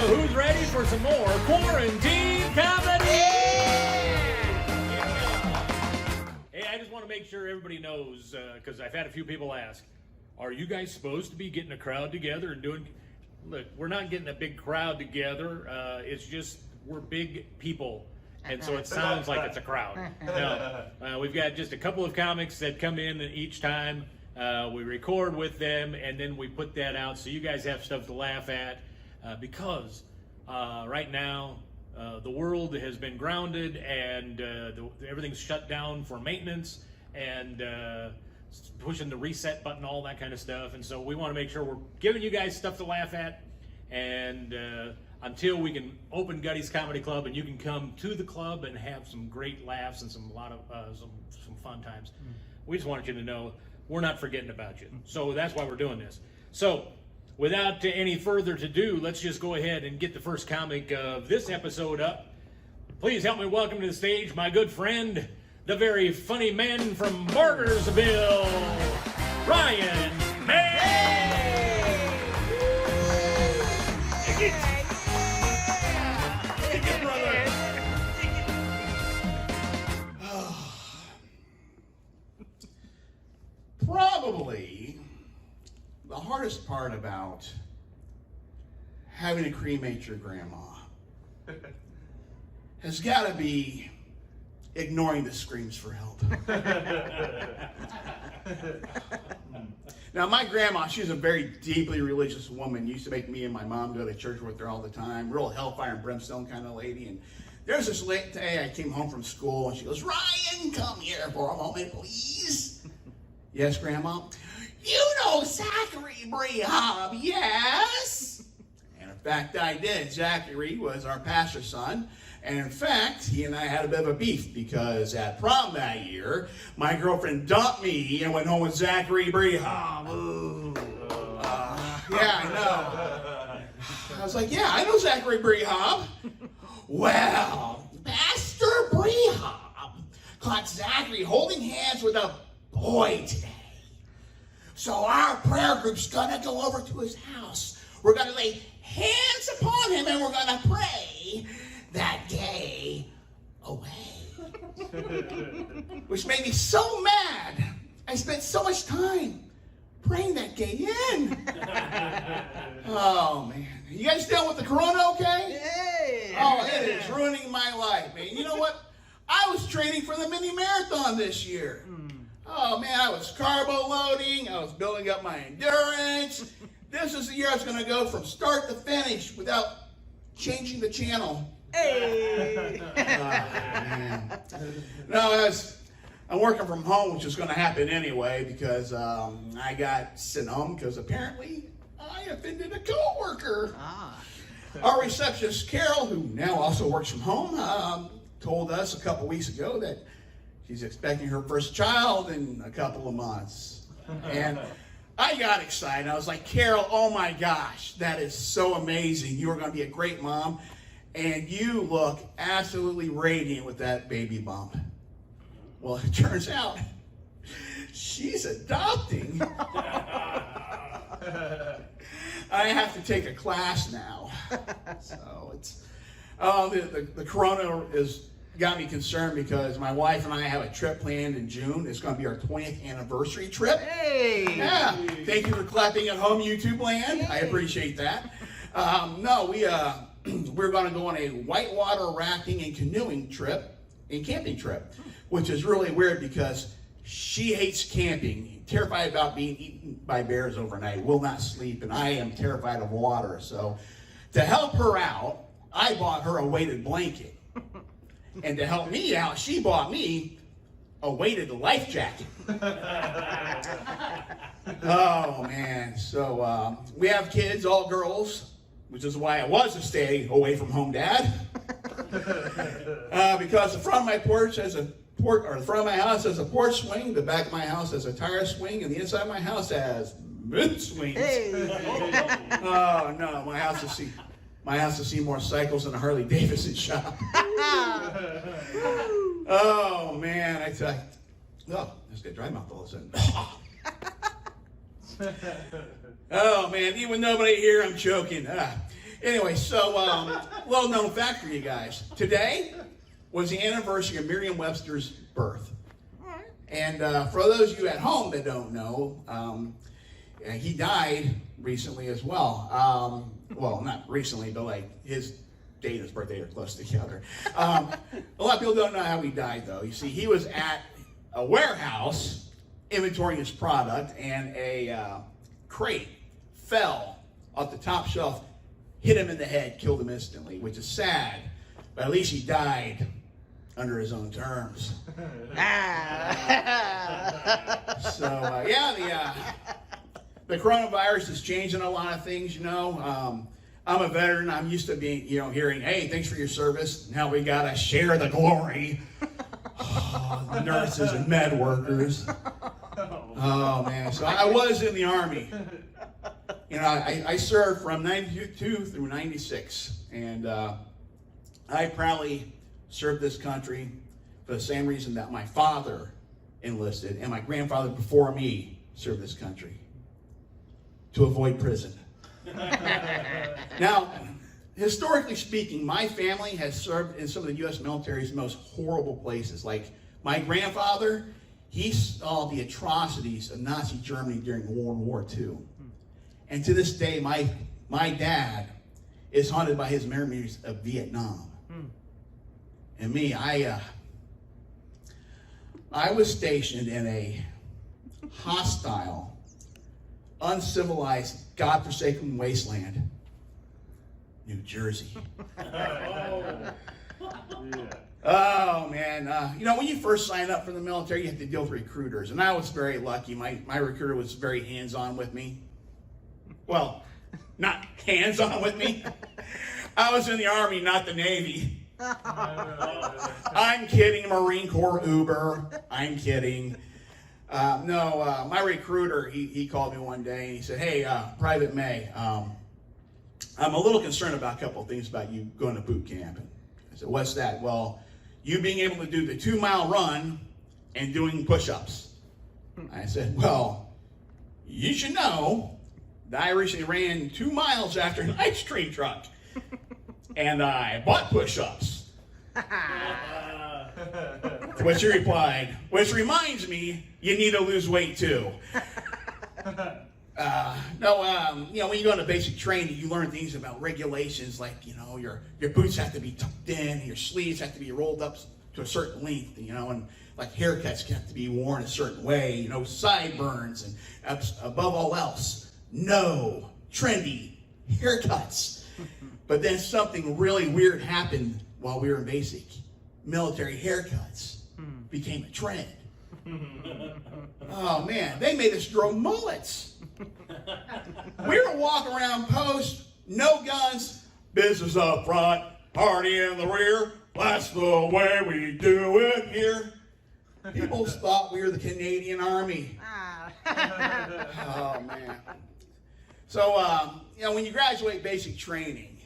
So who's ready for some more quarantine comedy? Hey, I just want to make sure everybody knows, because I've had a few people ask, are you guys supposed to be getting a crowd together and doing... Look, we're not getting a big crowd together. It's just we're big people. And so it sounds like it's a crowd. No, we've got just a couple of comics that come in each time. We record with them, and then we put that out so you guys have stuff to laugh at. Because right now, the world has been grounded, and everything's shut down for maintenance, and pushing the reset button, all that kind of stuff. And so we want to make sure we're giving you guys stuff to laugh at. And until we can open Gutty's Comedy Club and you can come to the club and have some great laughs and some fun times, we just wanted you to know we're not forgetting about you. So that's why we're doing this. So without any further ado, let's just go ahead and get the first comic of this episode up. Please help me welcome to the stage my good friend, the very funny man from Bartersville, Ryan May. Probably the hardest part about having to cremate your grandma has got to be ignoring the screams for help. Now, my grandma, she's a very deeply religious woman. Used to make me and my mom go to church with her all the time. Real hellfire and brimstone kind of lady. And there's this late day I came home from school, and she goes, "Ryan, come here for a moment, please." "Yes, Grandma?" "You know Zachary Brehab, yes?" And in fact, I did. Zachary was our pastor's son. And in fact, he and I had a bit of a beef because at prom that year, my girlfriend dumped me and went home with Zachary Brehab. Yeah, I know. I was like, "Yeah, I know Zachary Brehab." "Well, Pastor Brehab caught Zachary holding hands with a boy today. So our prayer group's gonna go over to his house. We're gonna lay hands upon him and we're gonna pray that gay away." Which made me so mad. I spent so much time praying that gay in. Oh, man. You guys dealing with the corona okay? Yay! Oh, it is ruining my life, man. You know what? I was training for the mini marathon this year. Oh, man, I was carbo loading. I was building up my endurance. This is the year I was going to go from start to finish without changing the channel. Hey! Man. No, I'm working from home, which is going to happen anyway because I got sent home because apparently I offended a coworker. Our receptionist, Carol, who now also works from home, told us a couple weeks ago that she's expecting her first child in a couple of months. And I got excited. I was like, "Carol, oh my gosh, that is so amazing. You are going to be a great mom. And you look absolutely radiant with that baby bump." Well, it turns out she's adopting. I have to take a class now. So it's, the corona has got me concerned because my wife and I have a trip planned in June. It's going to be our 20th anniversary trip. Hey! Yeah. Thank you for clapping at home, YouTube land. I appreciate that. No, we're going to go on a whitewater rafting and canoeing trip and camping trip, which is really weird because she hates camping, terrified about being eaten by bears overnight, will not sleep, and I am terrified of water. So to help her out, I bought her a weighted blanket. And to help me out, she bought me a weighted life jacket. Oh, man. So we have kids, all girls, which is why I was to stay away from home dad. Because the front of my porch has the front of my house has a porch swing, the back of my house has a tire swing, and the inside of my house has mid swings. Hey! Oh, no, my house has seen more cycles than a Harley Davidson shop. Oh, man, I tell you. Oh, I just got dry mouth all of a sudden. Oh, man, even nobody here, I'm choking. Anyway, so well known fact for you guys. Today was the anniversary of Merriam-Webster's birth. And for those of you at home that don't know, he died recently as well. Well, not recently, but like his date and his birthday are close together. A lot of people don't know how he died, though. You see, he was at a warehouse inventorying his product, and a crate fell off the top shelf, hit him in the head, killed him instantly, which is sad, but at least he died under his own terms. So, the coronavirus is changing a lot of things, you know. I'm a veteran. I'm used to being, hearing, hey, thanks for your service. Now we got to share the glory. Oh, the nurses and med workers. Oh, man. So I was in the Army. I served from 92 through 96. And I proudly served this country for the same reason that my father enlisted and my grandfather before me served this country. To avoid prison. Now, historically speaking, my family has served in some of the U.S. military's most horrible places. Like my grandfather, he saw the atrocities of Nazi Germany during World War II. And to this day, my dad is haunted by his memories of Vietnam. And me, I was stationed in a hostile, uncivilized, godforsaken wasteland, New Jersey. Oh, man. When you first sign up for the military, you have to deal with recruiters. And I was very lucky. My recruiter was very hands-on with me. Well, not hands-on with me. I was in the Army, not the Navy. I'm kidding, Marine Corps Uber. I'm kidding. My recruiter, he called me one day and he said, hey, Private May, I'm a little concerned about a couple of things about you going to boot camp. And I said, what's that? Well, you being able to do the 2-mile run and doing push-ups. I said, well, you should know that I recently ran 2 miles after an ice cream truck. And I bought push-ups. To which he replied, which reminds me, you need to lose weight too. When you go into basic training, you learn things about regulations like, your boots have to be tucked in, and your sleeves have to be rolled up to a certain length, and like haircuts have to be worn a certain way, sideburns, and above all else, no trendy haircuts. But then something really weird happened while we were in basic. Military haircuts became a trend. Oh man, they made us grow mullets. We were walking around post, no guns, business up front, party in the rear. That's the way we do it here. People thought we were the Canadian Army. Oh man. So when you graduate basic training,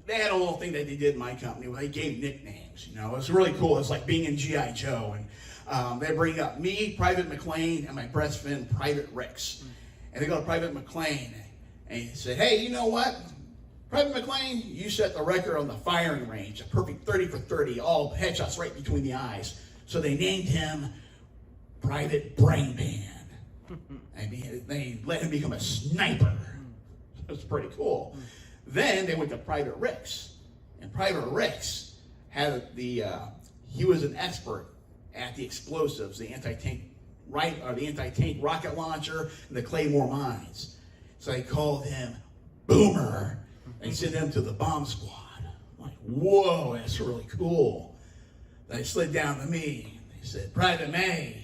they had a little thing that they did in my company where they gave nicknames. It was really cool. It's like being in G.I. Joe. And they bring up me, Private McLean, and my best friend, Private Ricks. And they go to Private McLean and he said, hey, you know what? Private McLean, you set the record on the firing range, a perfect 30 for 30, all headshots right between the eyes. So they named him Private Brain Pan. And they let him become a sniper. That's pretty cool. Then they went to Private Ricks, and Private Ricks had he was an expert at the explosives, the anti-tank rocket launcher, and the Claymore mines. So they called him Boomer, and sent him to the bomb squad. I'm like, whoa, that's really cool. Then they slid down to me. They said, Private May,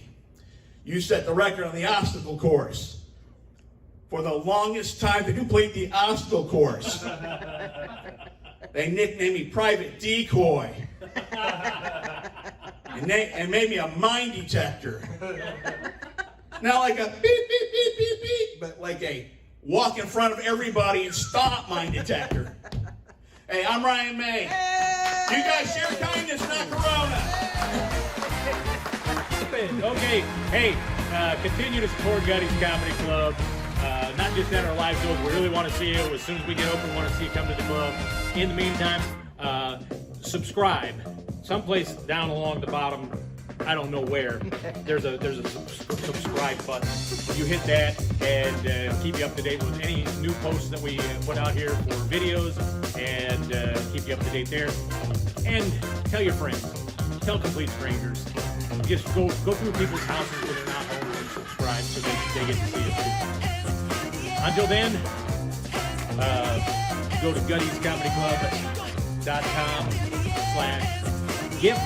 you set the record on the obstacle course for the longest time to complete the obstacle course. They nicknamed me Private Decoy. And made me a mine detector. Not like a beep, beep, beep, beep, beep, but like a walk in front of everybody and stop mine detector. Hey, I'm Ryan May. Hey! You guys share kindness, not Corona. Okay, hey, continue to support Gutty's Comedy Club. Not just at our live shows, we really want to see you. As soon as we get open, we want to see you come to the club. In the meantime, subscribe. Someplace down along the bottom, I don't know where, there's a subscribe button. You hit that and keep you up to date with any new posts that we put out here for videos, and keep you up to date there. And tell your friends, tell complete strangers. Just go through people's houses when they're not home and subscribe so they get to see it too. Until then, go to Gutty'sComedyClub.com/gift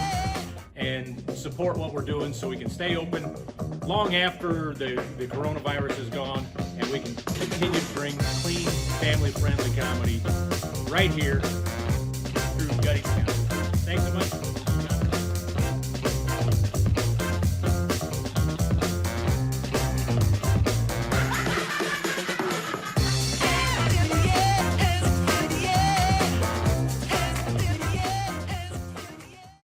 and support what we're doing so we can stay open long after the coronavirus is gone, and we can continue to bring clean, family-friendly comedy right here through Gutty's Comedy. Thanks so much.